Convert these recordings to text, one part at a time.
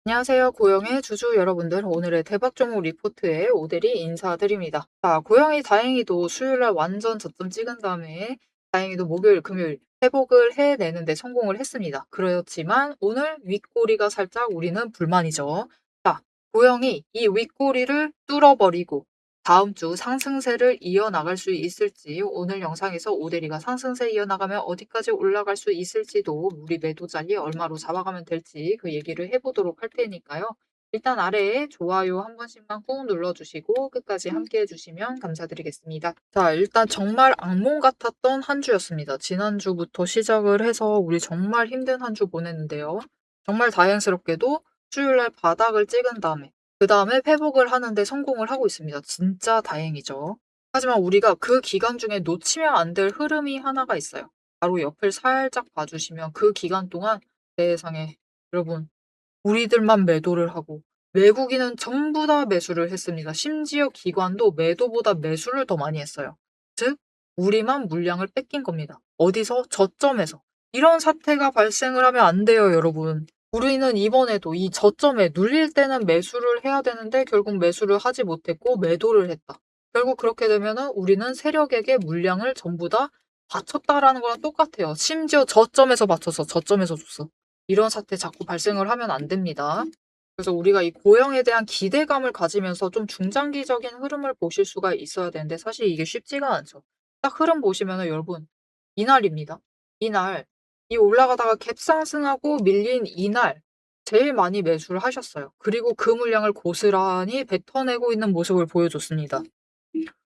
안녕하세요. 고영의 주주 여러분들. 오늘의 대박 종목 리포트에 오대리 인사드립니다. 자, 고영이 다행히도 수요일날 완전 저점 찍은 다음에 다행히도 목요일, 금요일 회복을 해내는데 성공을 했습니다. 그렇지만 오늘 윗꼬리가 살짝 우리는 불만이죠. 자, 고영이 이 윗꼬리를 뚫어버리고 다음 주 상승세를 이어나갈 수 있을지, 오늘 영상에서 오대리가 상승세 이어나가면 어디까지 올라갈 수 있을지도, 우리 매도 자리 얼마로 잡아가면 될지 그 얘기를 해보도록 할 테니까요. 일단 아래에 좋아요 한 번씩만 꾹 눌러주시고 끝까지 함께 해주시면 감사드리겠습니다. 자, 일단 정말 악몽 같았던 한 주였습니다. 지난주부터 시작을 해서 우리 정말 힘든 한 주 보냈는데요. 정말 다행스럽게도 수요일날 바닥을 찍은 다음에 그 다음에 회복을 하는데 성공을 하고 있습니다. 진짜 다행이죠. 하지만 우리가 그 기간 중에 놓치면 안 될 흐름이 하나가 있어요. 바로 옆을 살짝 봐주시면 그 기간 동안 세상에 여러분 우리들만 매도를 하고 외국인은 전부 다 매수를 했습니다. 심지어 기관도 매도보다 매수를 더 많이 했어요. 즉 우리만 물량을 뺏긴 겁니다. 어디서? 저점에서. 이런 사태가 발생을 하면 안 돼요, 여러분. 우리는 이번에도 이 저점에 눌릴 때는 매수를 해야 되는데 결국 매수를 하지 못했고 매도를 했다. 결국 그렇게 되면은 우리는 세력에게 물량을 전부 다 바쳤다라는 거랑 똑같아요. 심지어 저점에서 바쳐서 저점에서 줬어. 이런 사태 자꾸 발생을 하면 안 됩니다. 그래서 우리가 이 고형에 대한 기대감을 가지면서 좀 중장기적인 흐름을 보실 수가 있어야 되는데 사실 이게 쉽지가 않죠. 딱 흐름 보시면은 여러분 이날입니다. 이날 이 올라가다가 갭 상승하고 밀린 이날 제일 많이 매수를 하셨어요. 그리고 그 물량을 고스란히 뱉어내고 있는 모습을 보여줬습니다.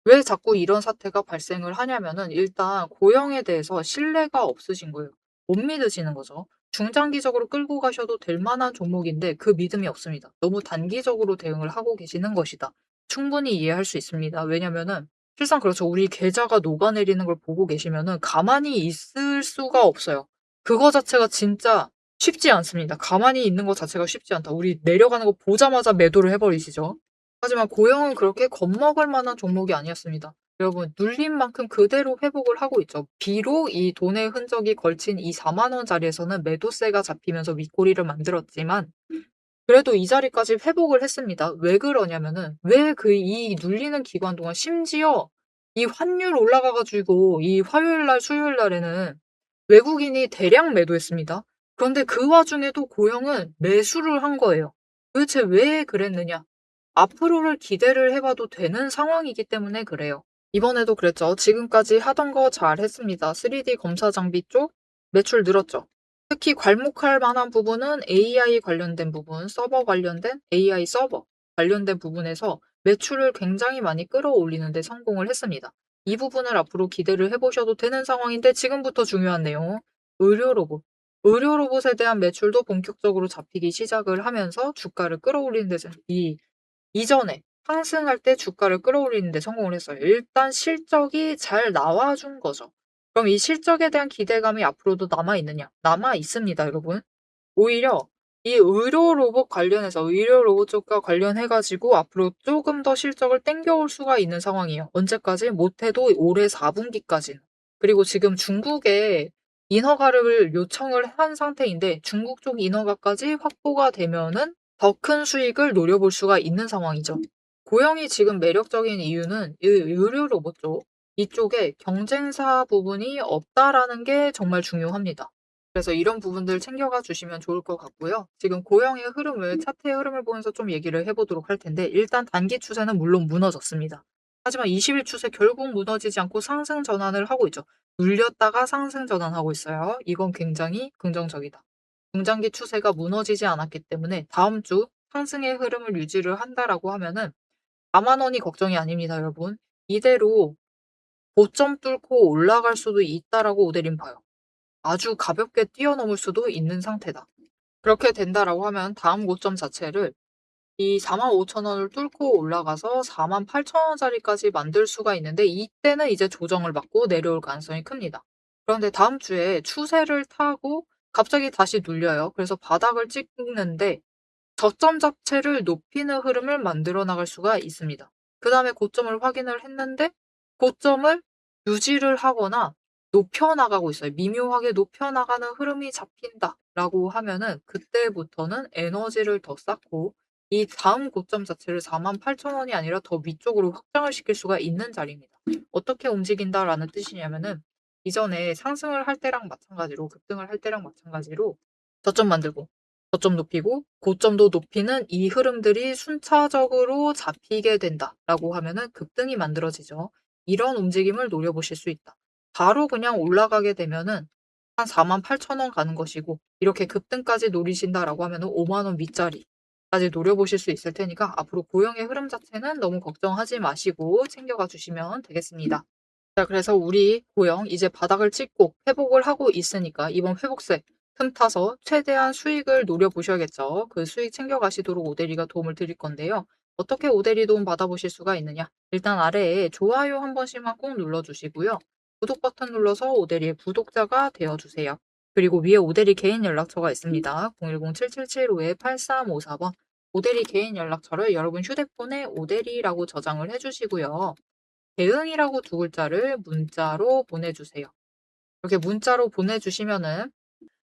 왜 자꾸 이런 사태가 발생을 하냐면은 일단 고형에 대해서 신뢰가 없으신 거예요. 못 믿으시는 거죠. 중장기적으로 끌고 가셔도 될 만한 종목인데 그 믿음이 없습니다. 너무 단기적으로 대응을 하고 계시는 것이다. 충분히 이해할 수 있습니다. 왜냐면은 실상 그렇죠. 우리 계좌가 녹아내리는 걸 보고 계시면은 가만히 있을 수가 없어요. 그거 자체가 진짜 쉽지 않습니다. 가만히 있는 것 자체가 쉽지 않다. 우리 내려가는 거 보자마자 매도를 해버리시죠. 하지만 고영은 그렇게 겁먹을 만한 종목이 아니었습니다. 여러분 눌린 만큼 그대로 회복을 하고 있죠. 비록 이 돈의 흔적이 걸친 이 4만 원짜리에서는 매도세가 잡히면서 윗꼬리를 만들었지만 그래도 이 자리까지 회복을 했습니다. 왜 그러냐면은 왜 그 이 눌리는 기간 동안 심지어 이 환율 올라가가지고 이 화요일 날 수요일 날에는 외국인이 대량 매도했습니다. 그런데 그 와중에도 고영은 매수를 한 거예요. 도대체 왜 그랬느냐? 앞으로를 기대를 해봐도 되는 상황이기 때문에 그래요. 이번에도 그랬죠. 지금까지 하던 거 잘 했습니다. 3D 검사 장비 쪽 매출 늘었죠. 특히 괄목할 만한 부분은 AI 관련된 부분, 서버 관련된 AI 서버 관련된 부분에서 매출을 굉장히 많이 끌어올리는데 성공을 했습니다. 이 부분을 앞으로 기대를 해보셔도 되는 상황인데 지금부터 중요한 내용, 의료 로봇. 의료 로봇에 대한 매출도 본격적으로 잡히기 시작을 하면서 주가를 끌어올리는 데서 이전에 상승할 때 주가를 끌어올리는 데 성공을 했어요. 일단 실적이 잘 나와준 거죠. 그럼 이 실적에 대한 기대감이 앞으로도 남아 있느냐? 남아 있습니다, 여러분. 오히려 이 의료 로봇 관련해서 의료 로봇 쪽과 관련해 가지고 앞으로 조금 더 실적을 땡겨올 수가 있는 상황이에요. 언제까지? 못해도 올해 4분기까지는. 그리고 지금 중국에 인허가를 요청을 한 상태인데 중국 쪽 인허가까지 확보가 되면은 더 큰 수익을 노려볼 수가 있는 상황이죠. 고영이 지금 매력적인 이유는 이 의료 로봇 쪽 이쪽에 경쟁사 부분이 없다라는 게 정말 중요합니다. 그래서 이런 부분들 챙겨가 주시면 좋을 것 같고요. 지금 고영의 흐름을 차트의 흐름을 보면서 좀 얘기를 해보도록 할 텐데 일단 단기 추세는 물론 무너졌습니다. 하지만 20일 추세 결국 무너지지 않고 상승 전환을 하고 있죠. 눌렸다가 상승 전환하고 있어요. 이건 굉장히 긍정적이다. 중장기 추세가 무너지지 않았기 때문에 다음 주 상승의 흐름을 유지를 한다라고 하면은 4만 원이 걱정이 아닙니다, 여러분. 이대로 고점 뚫고 올라갈 수도 있다라고 오데린 봐요. 아주 가볍게 뛰어넘을 수도 있는 상태다. 그렇게 된다라고 하면 다음 고점 자체를 이 45,000원을 뚫고 올라가서 48,000원짜리까지 만들 수가 있는데 이때는 이제 조정을 받고 내려올 가능성이 큽니다. 그런데 다음 주에 추세를 타고 갑자기 다시 눌려요. 그래서 바닥을 찍는데 저점 자체를 높이는 흐름을 만들어 나갈 수가 있습니다. 그 다음에 고점을 확인을 했는데 고점을 유지를 하거나 높여 나가고 있어요. 미묘하게 높여 나가는 흐름이 잡힌다. 라고 하면은 그때부터는 에너지를 더 쌓고 이 다음 고점 자체를 48,000원이 아니라 더 위쪽으로 확장을 시킬 수가 있는 자리입니다. 어떻게 움직인다라는 뜻이냐면은 이전에 상승을 할 때랑 마찬가지로 급등을 할 때랑 마찬가지로 저점 만들고 저점 높이고 고점도 높이는 이 흐름들이 순차적으로 잡히게 된다라고 하면은 급등이 만들어지죠. 이런 움직임을 노려보실 수 있다. 바로 그냥 올라가게 되면은 한 48,000원 가는 것이고 이렇게 급등까지 노리신다라고 하면은 5만 원 윗자리까지 노려보실 수 있을 테니까 앞으로 고용의 흐름 자체는 너무 걱정하지 마시고 챙겨가 주시면 되겠습니다. 자, 그래서 우리 고영 이제 바닥을 찍고 회복을 하고 있으니까 이번 회복세 틈타서 최대한 수익을 노려보셔야겠죠. 그 수익 챙겨가시도록 오대리가 도움을 드릴 건데요. 어떻게 오대리 도움 받아보실 수가 있느냐? 일단 아래에 좋아요 한 번씩만 꼭 눌러주시고요. 구독 버튼 눌러서 오대리의 구독자가 되어주세요. 그리고 위에 오대리 개인 연락처가 있습니다. 010-7775-8354번 오대리 개인 연락처를 여러분 휴대폰에 오대리라고 저장을 해주시고요. 대응이라고 두 글자를 문자로 보내주세요. 이렇게 문자로 보내주시면은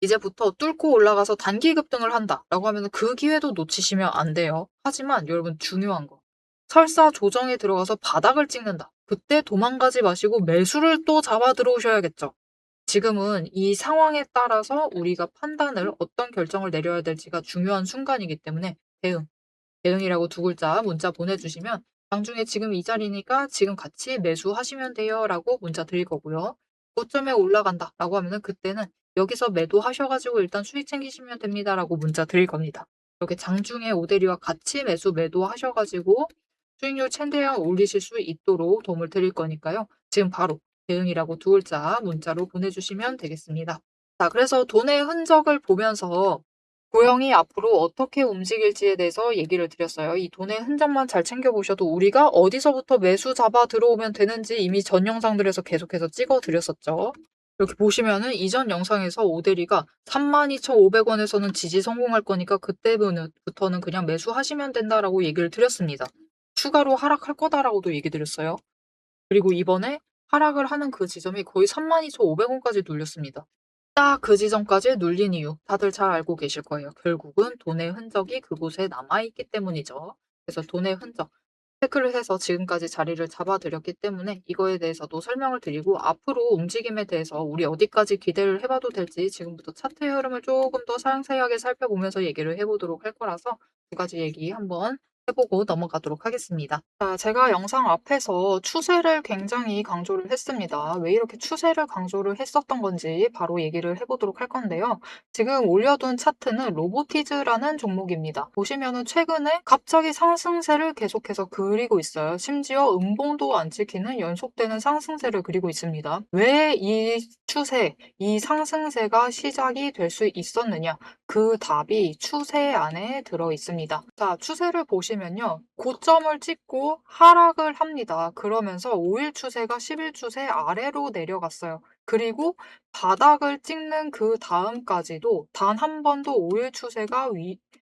이제부터 뚫고 올라가서 단기 급등을 한다라고 하면은 그 기회도 놓치시면 안 돼요. 하지만 여러분 중요한 거. 설사 조정에 들어가서 바닥을 찍는다. 그때 도망가지 마시고 매수를 또 잡아 들어오셔야겠죠. 지금은 이 상황에 따라서 우리가 판단을 어떤 결정을 내려야 될지가 중요한 순간이기 때문에 대응이라고 두 글자 문자 보내주시면 장중에 지금 이 자리니까 지금 같이 매수하시면 돼요 라고 문자 드릴 거고요. 고점에 올라간다 라고 하면은 그때는 여기서 매도하셔가지고 일단 수익 챙기시면 됩니다 라고 문자 드릴 겁니다. 이렇게 장중에 오대리와 같이 매도하셔가지고 수익률 최대한 올리실 수 있도록 도움을 드릴 거니까요. 지금 바로 대응이라고 두 글자 문자로 보내주시면 되겠습니다. 자, 그래서 돈의 흔적을 보면서 고영이 앞으로 어떻게 움직일지에 대해서 얘기를 드렸어요. 이 돈의 흔적만 잘 챙겨보셔도 우리가 어디서부터 매수 잡아 들어오면 되는지 이미 전 영상들에서 계속해서 찍어 드렸었죠. 이렇게 보시면은 이전 영상에서 오대리가 32,500원에서는 지지 성공할 거니까 그때부터는 그냥 매수하시면 된다라고 얘기를 드렸습니다. 추가로 하락할 거다라고도 얘기 드렸어요. 그리고 이번에 하락을 하는 그 지점이 거의 32,500원까지 눌렸습니다. 딱 그 지점까지 눌린 이유 다들 잘 알고 계실 거예요. 결국은 돈의 흔적이 그곳에 남아있기 때문이죠. 그래서 돈의 흔적 체크를 해서 지금까지 자리를 잡아드렸기 때문에 이거에 대해서도 설명을 드리고 앞으로 움직임에 대해서 우리 어디까지 기대를 해봐도 될지 지금부터 차트의 흐름을 조금 더 상세하게 살펴보면서 얘기를 해보도록 할 거라서 두 가지 얘기 한번 해보고 넘어가도록 하겠습니다. 자, 제가 영상 앞에서 추세를 굉장히 강조를 했습니다. 왜 이렇게 추세를 강조를 했었던 건지 바로 얘기를 해보도록 할 건데요. 지금 올려둔 차트는 로보티즈라는 종목입니다. 보시면은 최근에 갑자기 상승세를 계속해서 그리고 있어요. 심지어 음봉도 안 찍히는 연속되는 상승세를 그리고 있습니다. 왜 이 추세, 이 상승세가 시작이 될 수 있었느냐? 그 답이 추세 안에 들어 있습니다. 자, 추세를 보시면요. 고점을 찍고 하락을 합니다. 그러면서 5일 추세가 10일 추세 아래로 내려갔어요. 그리고 바닥을 찍는 그 다음까지도 단 한 번도 5일 추세가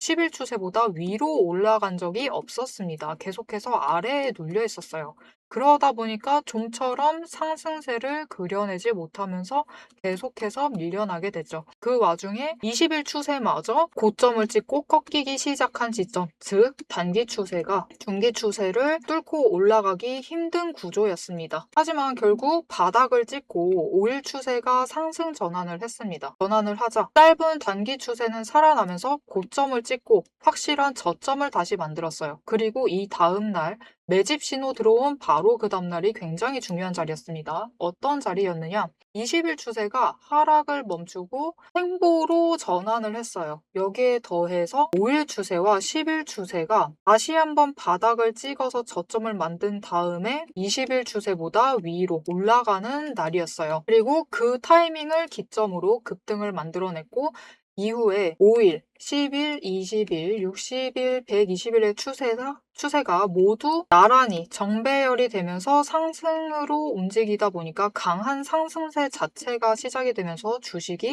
10일 추세보다 위로 올라간 적이 없었습니다. 계속해서 아래에 눌려 있었어요. 그러다 보니까 좀처럼 상승세를 그려내지 못하면서 계속해서 밀려나게 되죠. 그 와중에 20일 추세마저 고점을 찍고 꺾이기 시작한 지점, 즉 단기 추세가 중기 추세를 뚫고 올라가기 힘든 구조였습니다. 하지만 결국 바닥을 찍고 5일 추세가 상승 전환을 했습니다. 전환을 하자 짧은 단기 추세는 살아나면서 고점을 찍고 확실한 저점을 다시 만들었어요. 그리고 이 다음 날 매집 신호 들어온 바로 그 다음날이 굉장히 중요한 자리였습니다. 어떤 자리였느냐? 20일 추세가 하락을 멈추고 횡보로 전환을 했어요. 여기에 더해서 5일 추세와 10일 추세가 다시 한번 바닥을 찍어서 저점을 만든 다음에 20일 추세보다 위로 올라가는 날이었어요. 그리고 그 타이밍을 기점으로 급등을 만들어냈고 이후에 5일, 10일, 20일, 60일, 120일의 추세가 모두 나란히 정배열이 되면서 상승으로 움직이다 보니까 강한 상승세 자체가 시작이 되면서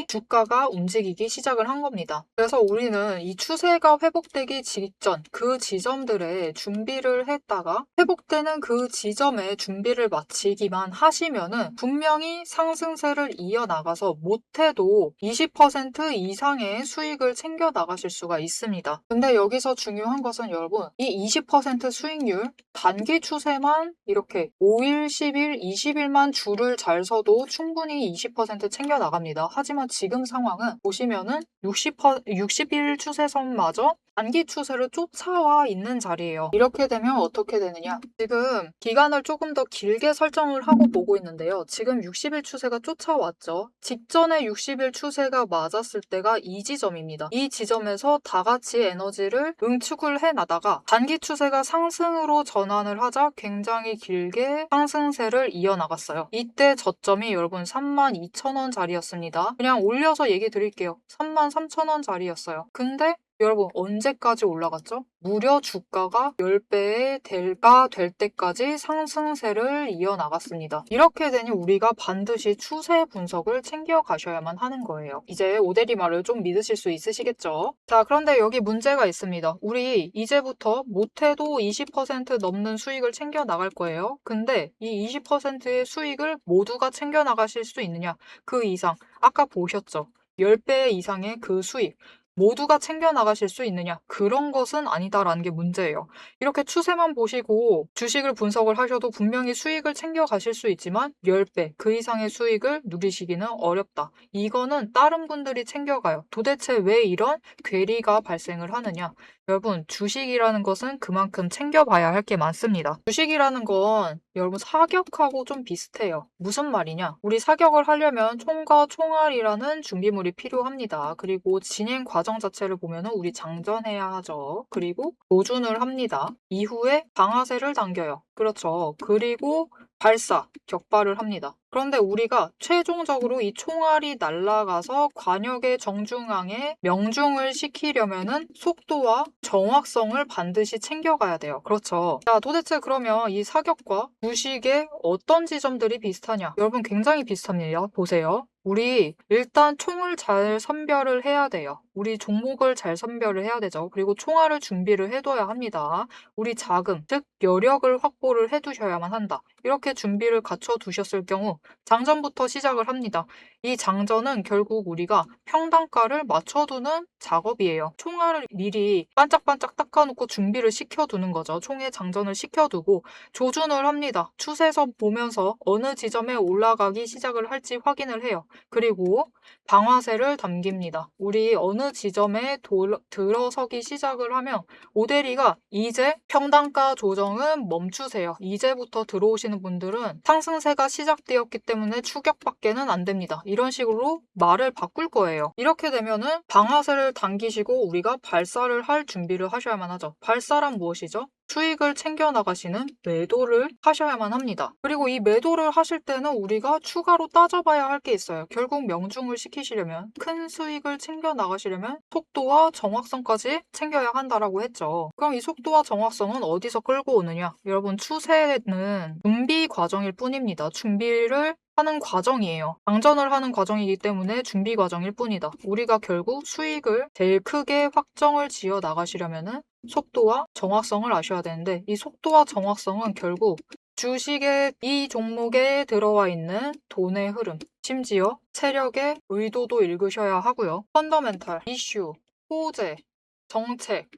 주가가 움직이기 시작을 한 겁니다. 그래서 우리는 이 추세가 회복되기 직전 그 지점들에 준비를 했다가 회복되는 그 지점에 준비를 마치기만 하시면은 분명히 상승세를 이어나가서 못해도 20% 이상의 수익을 챙겨 나가실 수가 있습니다. 근데 여기서 중요한 것은 여러분, 이 20% 수익률 단기 추세만 이렇게 5일, 10일, 20일만 줄을 잘 서도 충분히 20% 챙겨 나갑니다. 하지만 지금 상황은 보시면은 60일 추세선마저 단기 추세를 쫓아와 있는 자리예요. 이렇게 되면 어떻게 되느냐? 지금 기간을 조금 더 길게 설정을 하고 보고 있는데요. 지금 60일 추세가 쫓아왔죠. 직전에 60일 추세가 맞았을 때가 이 지점입니다. 이 지점에서 다 같이 에너지를 응축을 해나다가 단기 추세가 상승으로 전환을 하자 굉장히 길게 상승세를 이어나갔어요. 이때 저점이 여러분 32,000원 자리였습니다. 그냥 올려서 얘기 드릴게요. 33,000원 자리였어요. 근데 여러분 언제까지 올라갔죠? 무려 주가가 10배의 대가 될 때까지 상승세를 이어나갔습니다. 이렇게 되니 우리가 반드시 추세 분석을 챙겨 가셔야만 하는 거예요. 이제 오대리 말을 좀 믿으실 수 있으시겠죠? 자, 그런데 여기 문제가 있습니다. 우리 이제부터 못해도 20% 넘는 수익을 챙겨 나갈 거예요. 근데 이 20%의 수익을 모두가 챙겨 나가실 수 있느냐? 그 이상 아까 보셨죠? 10배 이상의 그 수익 모두가 챙겨 나가실 수 있느냐? 그런 것은 아니다라는 게 문제예요. 이렇게 추세만 보시고 주식을 분석을 하셔도 분명히 수익을 챙겨 가실 수 있지만 10배 그 이상의 수익을 누리시기는 어렵다. 이거는 다른 분들이 챙겨가요. 도대체 왜 이런 괴리가 발생을 하느냐? 여러분, 주식이라는 것은 그만큼 챙겨봐야 할 게 많습니다. 주식이라는 건 여러분 사격하고 좀 비슷해요. 무슨 말이냐? 우리 사격을 하려면 총과 총알이라는 준비물이 필요합니다. 그리고 진행 과정 자체를 보면 우리 장전해야 하죠. 그리고 조준을 합니다. 이후에 방아쇠를 당겨요. 그렇죠. 그리고 격발을 합니다. 그런데 우리가 최종적으로 이 총알이 날아가서 관역의 정중앙에 명중을 시키려면은 속도와 정확성을 반드시 챙겨가야 돼요. 그렇죠. 자, 도대체 그러면 이 사격과 주식의 어떤 지점들이 비슷하냐? 여러분 굉장히 비슷합니다. 보세요. 우리 일단 총을 잘 선별을 해야 돼요. 우리 종목을 잘 선별을 해야 되죠. 그리고 총알을 준비를 해둬야 합니다. 우리 자금, 즉 여력을 확보를 해두셔야만 한다. 이렇게 준비를 갖춰 두셨을 경우 장전부터 시작을 합니다. 이 장전은 결국 우리가 평단가를 맞춰두는 작업이에요. 총알을 미리 반짝반짝 닦아놓고 준비를 시켜두는 거죠. 총에 장전을 시켜두고 조준을 합니다. 추세선 보면서 어느 지점에 올라가기 시작을 할지 확인을 해요. 그리고 방아쇠를 당깁니다. 우리 어느 지점에 들어서기 시작을 하면 오대리가 이제 평단가 조정은 멈추세요. 이제부터 들어오시는 분들은 상승세가 시작되었기 때문에 추격밖에는 안 됩니다. 이런 식으로 말을 바꿀 거예요. 이렇게 되면은 방아쇠를 당기시고 우리가 발사를 할 준비를 하셔야만 하죠. 발사란 무엇이죠? 수익을 챙겨 나가시는 매도를 하셔야만 합니다. 그리고 이 매도를 하실 때는 우리가 추가로 따져봐야 할 게 있어요. 결국 명중을 시키시려면 큰 수익을 챙겨 나가시려면 속도와 정확성까지 챙겨야 한다라고 했죠. 그럼 이 속도와 정확성은 어디서 끌고 오느냐? 여러분 추세는 준비 과정일 뿐입니다. 준비를 하는 과정이에요. 장전을 하는 과정이기 때문에 준비 과정일 뿐이다. 우리가 결국 수익을 제일 크게 확정을 지어 나가시려면은 속도와 정확성을 아셔야 되는데 이 속도와 정확성은 결국 주식의 이 종목에 들어와 있는 돈의 흐름, 심지어 세력의 의도도 읽으셔야 하고요. 펀더멘탈, 이슈, 호재, 정책,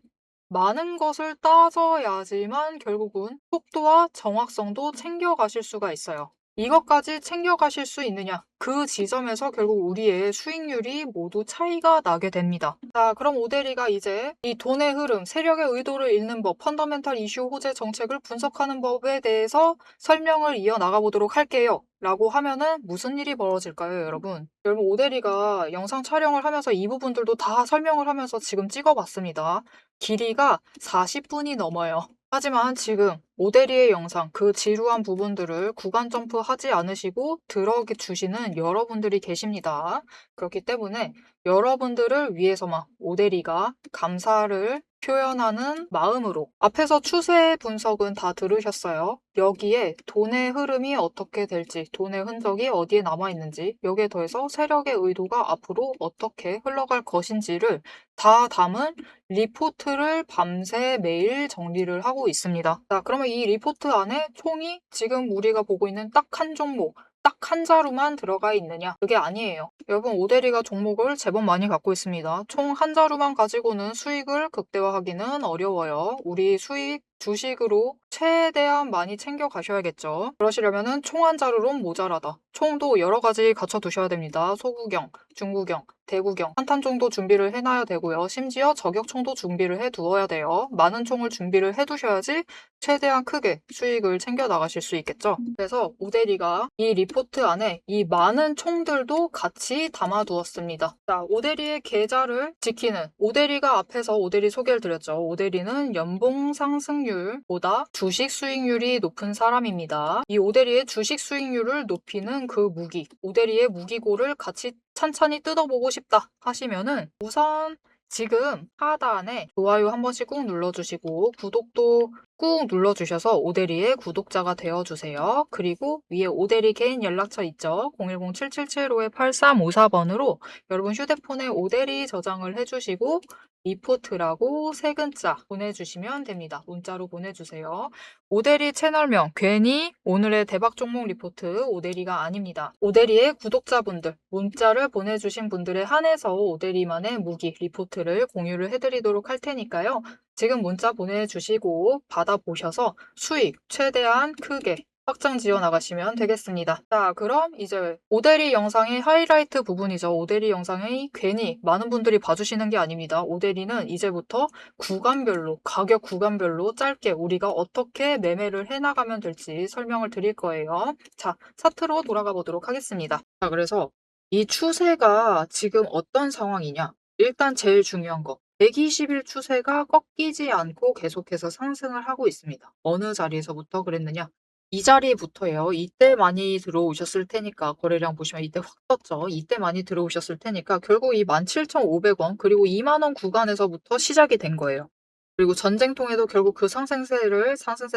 많은 것을 따져야지만 결국은 속도와 정확성도 챙겨가실 수가 있어요. 이것까지 챙겨가실 수 있느냐? 그 지점에서 결국 우리의 수익률이 모두 차이가 나게 됩니다. 자, 그럼 오대리가 이제 이 돈의 흐름, 세력의 의도를 읽는 법, 펀더멘탈 이슈, 호재 정책을 분석하는 법에 대해서 설명을 이어나가 보도록 할게요. 라고 하면은 무슨 일이 벌어질까요, 여러분? 여러분, 오대리가 영상 촬영을 하면서 이 부분들도 다 설명을 하면서 지금 찍어봤습니다. 길이가 40분이 넘어요. 하지만 지금 오대리의 영상, 그 지루한 부분들을 구간 점프하지 않으시고 들어주시는 여러분들이 계십니다. 그렇기 때문에 여러분들을 위해서만 오대리가 감사를 표현하는 마음으로 앞에서 추세 분석은 다 들으셨어요. 여기에 돈의 흐름이 어떻게 될지, 돈의 흔적이 어디에 남아있는지, 여기에 더해서 세력의 의도가 앞으로 어떻게 흘러갈 것인지를 다 담은 리포트를 밤새 매일 정리를 하고 있습니다. 자, 그러면 이 리포트 안에 총이 지금 우리가 보고 있는 딱 한 종목, 딱 한 자루만 들어가 있느냐? 그게 아니에요. 여러분, 오대리가 종목을 제법 많이 갖고 있습니다. 총 한 자루만 가지고는 수익을 극대화하기는 어려워요. 우리 수익 주식으로 최대한 많이 챙겨 가셔야겠죠. 그러시려면은 총 한 자루론 모자라다. 총도 여러 가지 갖춰 두셔야 됩니다. 소구경, 중구경, 대구경, 한탄 총도 준비를 해놔야 되고요. 심지어 저격총도 준비를 해 두어야 돼요. 많은 총을 준비를 해 두셔야지 최대한 크게 수익을 챙겨 나가실 수 있겠죠. 그래서 오대리가 이 리포트 안에 이 많은 총들도 같이 담아 두었습니다. 자, 오대리의 계좌를 지키는 오대리가 앞에서 오대리 소개를 드렸죠. 오대리는 연봉 상승률보다 주식 수익률이 높은 사람입니다. 이 오대리의 주식 수익률을 높이는 그 무기, 오대리의 무기고를 같이 찬찬히 뜯어보고 싶다 하시면은 우선 지금 하단에 좋아요 한 번씩 꾹 눌러주시고 구독도 꾹 눌러주셔서 오대리의 구독자가 되어주세요. 그리고 위에 오대리 개인 연락처 있죠? 010-777-8354번으로 여러분 휴대폰에 오대리 저장을 해주시고 리포트라고 세 글자 보내주시면 됩니다. 문자로 보내주세요. 오대리 채널명 괜히 오늘의 대박 종목 리포트 오대리가 아닙니다. 오대리의 구독자분들 문자를 보내주신 분들에 한해서 오대리만의 무기 리포트를 공유를 해드리도록 할 테니까요. 지금 문자 보내주시고 받아보셔서 수익 최대한 크게 확장 지어 나가시면 되겠습니다. 자, 그럼 이제 오대리 영상의 하이라이트 부분이죠. 오대리 영상이 괜히 많은 분들이 봐주시는 게 아닙니다. 오대리는 이제부터 구간별로, 가격 구간별로 짧게 우리가 어떻게 매매를 해나가면 될지 설명을 드릴 거예요. 자, 차트로 돌아가 보도록 하겠습니다. 자, 그래서 이 추세가 지금 어떤 상황이냐? 일단 제일 중요한 거. 120일 추세가 꺾이지 않고 계속해서 상승을 하고 있습니다. 어느 자리에서부터 그랬느냐? 이 자리부터예요. 이때 많이 들어오셨을 테니까 거래량 보시면 이때 확 떴죠. 이때 많이 들어오셨을 테니까 결국 이 17,500원 그리고 2만 원 구간에서부터 시작이 된 거예요. 그리고 전쟁통에도 결국 그 상승세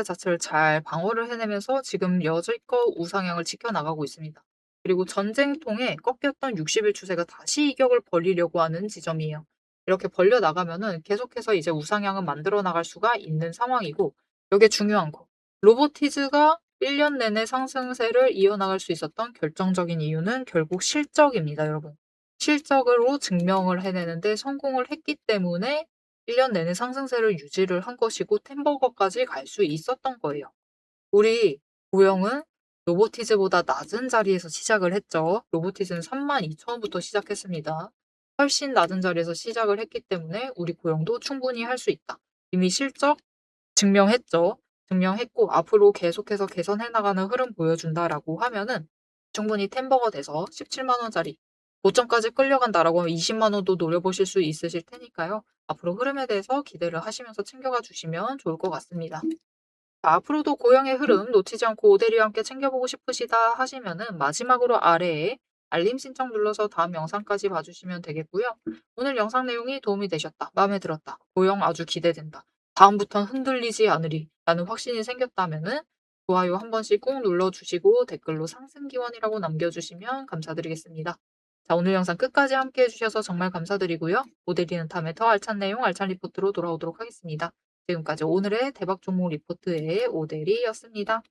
자체를 잘 방어를 해내면서 지금 여지껏 우상향을 지켜나가고 있습니다. 그리고 전쟁통에 꺾였던 60일 추세가 다시 이격을 벌리려고 하는 지점이에요. 이렇게 벌려 나가면은 계속해서 이제 우상향은 만들어 나갈 수가 있는 상황이고, 여기에 중요한 거. 로보티즈가 1년 내내 상승세를 이어나갈 수 있었던 결정적인 이유는 결국 실적입니다, 여러분. 실적으로 증명을 해내는데 성공을 했기 때문에 1년 내내 상승세를 유지를 한 것이고 템버거까지 갈 수 있었던 거예요. 우리 고영은 로보티즈보다 낮은 자리에서 시작을 했죠. 로보티즈는 32,000원부터 시작했습니다. 훨씬 낮은 자리에서 시작을 했기 때문에 우리 고영도 충분히 할 수 있다. 이미 실적 증명했죠. 증명했고 앞으로 계속해서 개선해 나가는 흐름 보여준다라고 하면은 충분히 템버거 돼서 17만 원짜리 고점까지 끌려간다라고 하면 20만 원도 노려보실 수 있으실 테니까요. 앞으로 흐름에 대해서 기대를 하시면서 챙겨가 주시면 좋을 것 같습니다. 자, 앞으로도 고영의 흐름 놓치지 않고 오대리와 함께 챙겨보고 싶으시다 하시면은 마지막으로 아래에 알림 신청 눌러서 다음 영상까지 봐주시면 되겠고요. 오늘 영상 내용이 도움이 되셨다, 마음에 들었다, 고영 아주 기대된다, 다음부턴 흔들리지 않으리 라는 확신이 생겼다면은 좋아요 한 번씩 꾹 눌러주시고 댓글로 상승기원이라고 남겨주시면 감사드리겠습니다. 자, 오늘 영상 끝까지 함께 해주셔서 정말 감사드리고요. 오대리는 다음에 더 알찬 내용, 알찬 리포트로 돌아오도록 하겠습니다. 지금까지 오늘의 대박 종목 리포트의 오대리였습니다.